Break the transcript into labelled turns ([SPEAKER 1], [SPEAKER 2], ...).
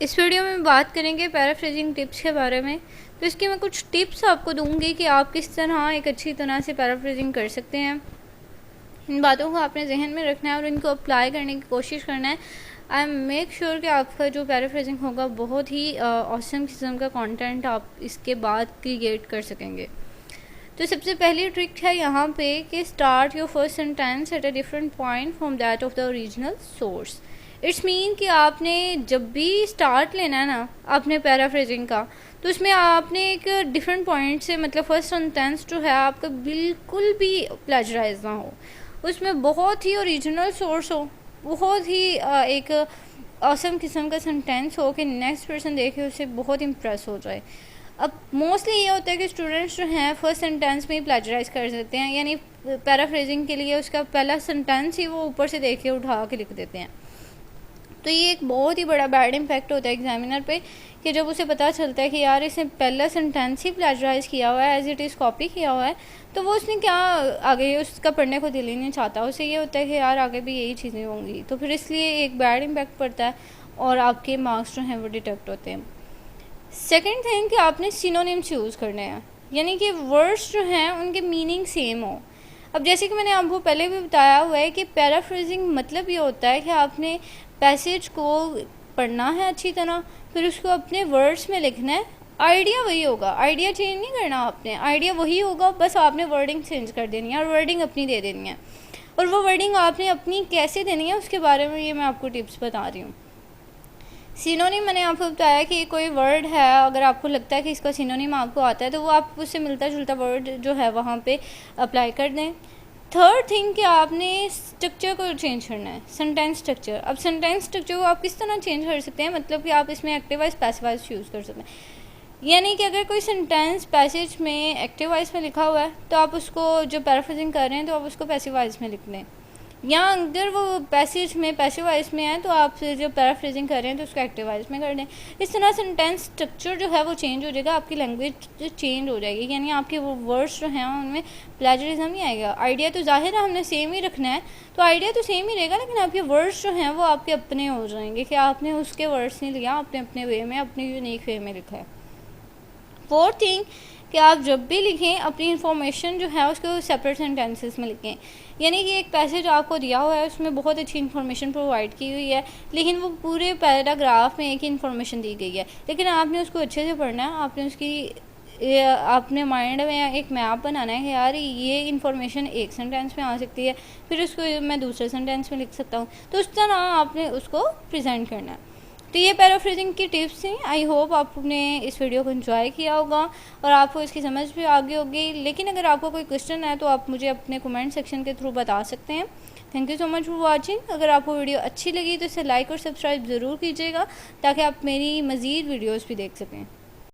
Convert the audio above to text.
[SPEAKER 1] इस वीडियो में बात करेंगे पैराफ्रेजिंग टिप्स के बारे में। तो इसकी मैं कुछ टिप्स आपको दूंगी कि आप किस तरह एक अच्छी तरह से पैराफ्रेजिंग कर सकते हैं। इन बातों को आपने जहन में रखना है और इनको अप्लाई करने की कोशिश करना है। आई मेक श्योर कि आपका जो पैराफ्रेजिंग होगा बहुत ही ऑसम किस्म का कंटेंट आप इसके बाद क्रिएट कर सकेंगे। तो सबसे पहली ट्रिक है यहाँ पे कि start your first sentence at a different point from that of the original source. It's mean कि आपने जब भी स्टार्ट लेना है ना आपने पैराफ्रेजिंग का, तो उसमें आपने एक डिफरेंट पॉइंट से, मतलब फर्स्ट सेंटेंस जो है आपका बिल्कुल भी प्लेजराइज ना हो, उसमें बहुत ही ओरिजिनल सोर्स हो, बहुत ही एक ऑसम किस्म का सेंटेंस हो कि नेक्स्ट पर्सन देखे उसे बहुत इम्प्रेस हो जाए। अब मोस्टली ये होता है कि स्टूडेंट्स जो हैं फर्स्ट सेंटेंस में ही प्लेजराइज कर देते हैं, यानी पैराफ्रेजिंग के लिए उसका पहला सेंटेंस ही वो ऊपर से देख के उठा के लिख देते हैं। तो ये एक बहुत ही बड़ा बैड इम्पैक्ट होता है एग्जामिनर पे कि जब उसे पता चलता है कि यार इसने पहला सेंटेंस ही प्लेजराइज किया हुआ है, एज इट इज़ कॉपी किया हुआ है, तो वो उसने क्या आगे उसका पढ़ने को दिल ही नहीं चाहता। उसे ये होता है कि यार आगे भी यही चीज़ें होंगी, तो फिर इसलिए एक बैड इम्पैक्ट पड़ता है और आपके मार्क्स जो हैं वो डिटेक्ट होते हैं। सेकेंड थिंग कि आपने सिनोनिम्स यूज़ करने हैं, यानी कि वर्ड्स जो हैं उनके मीनिंग सेम हो। अब जैसे कि मैंने आपको पहले भी बताया हुआ है कि पैराफ्रेजिंग मतलब ये होता है कि आपने पैसेज को पढ़ना है अच्छी तरह, फिर उसको अपने वर्ड्स में लिखना है। आइडिया वही होगा, आइडिया चेंज नहीं करना आपने, आइडिया वही होगा, बस आपने वर्डिंग चेंज कर देनी है और वर्डिंग अपनी दे देनी है। और वो वर्डिंग आपने अपनी कैसे देनी है उसके बारे में ये मैं आपको टिप्स बता रही हूँ। सिनोनिम मैंने आपको बताया कि कोई वर्ड है, अगर आपको लगता है कि इसका सिनोनिम आपको आता है तो वो आप उससे मिलता जुलता वर्ड जो है वहाँ पे अप्लाई कर दें। थर्ड थिंग कि आपने स्ट्रक्चर को चेंज करना है, सेंटेंस स्ट्रक्चर। अब सेंटेंस स्ट्रक्चर को आप किस तरह चेंज कर सकते हैं, मतलब कि आप इसमें active voice passive voice use कर सकते हैं। यानी कि अगर कोई सेंटेंस पैसेज में एक्टिव वॉइस में लिखा हुआ है तो आप उसको जो पैराफ्रेजिंग कर रहे हैं तो आप उसको पैसिव वॉइस में लिख दें, या अगर वो पैसेज में पैसिव वॉइस में है तो आप जो पैराफ्रेजिंग कर रहे हैं तो उसको एक्टिव वॉइस में कर दें। इस तरह सेंटेंस स्ट्रक्चर जो है वो चेंज हो जाएगा, आपकी लैंग्वेज चेंज हो जाएगी, यानी आपके वो वर्ड्स जो हैं उनमें प्लेजरिज्म नहीं आएगा। आइडिया तो जाहिर है हमने सेम ही रखना है, तो आइडिया तो सेम ही रहेगा, लेकिन आपके वर्ड्स जो हैं वो आपके अपने हो जाएंगे कि आपने उसके वर्ड्स नहीं लिया, आपने अपने वे में, अपनी यूनिक वे में लिखा है। फोर्थ थिंग कि आप जब भी लिखें अपनी इन्फॉर्मेशन जो है उसको सेपरेट सेंटेंसेस में लिखें। यानी कि एक पैसेज आपको दिया हुआ है, उसमें बहुत अच्छी इन्फॉर्मेशन प्रोवाइड की हुई है, लेकिन वो पूरे पैराग्राफ में एक ही इन्फॉर्मेशन दी गई है, लेकिन आपने उसको अच्छे से पढ़ना है। आपने उसकी अपने माइंड में एक मैप बनाना है कि यार ये इन्फॉर्मेशन एक सेंटेंस में आ सकती है, फिर उसको मैं दूसरे सेंटेंस में लिख सकता हूँ, तो उस तरह आपने उसको प्रेजेंट करना है। तो ये पैराफ्रेजिंग की टिप्स हैं। आई होप आपने इस वीडियो को एंजॉय किया होगा और आपको इसकी समझ भी आ गई होगी। लेकिन अगर आपको कोई क्वेश्चन है तो आप मुझे अपने कमेंट सेक्शन के थ्रू बता सकते हैं। Thank you so much for watching. अगर आपको वीडियो अच्छी लगी तो इसे लाइक और सब्सक्राइब ज़रूर कीजिएगा ताकि आप मेरी मज़ीद वीडियोज़ भी देख सकें।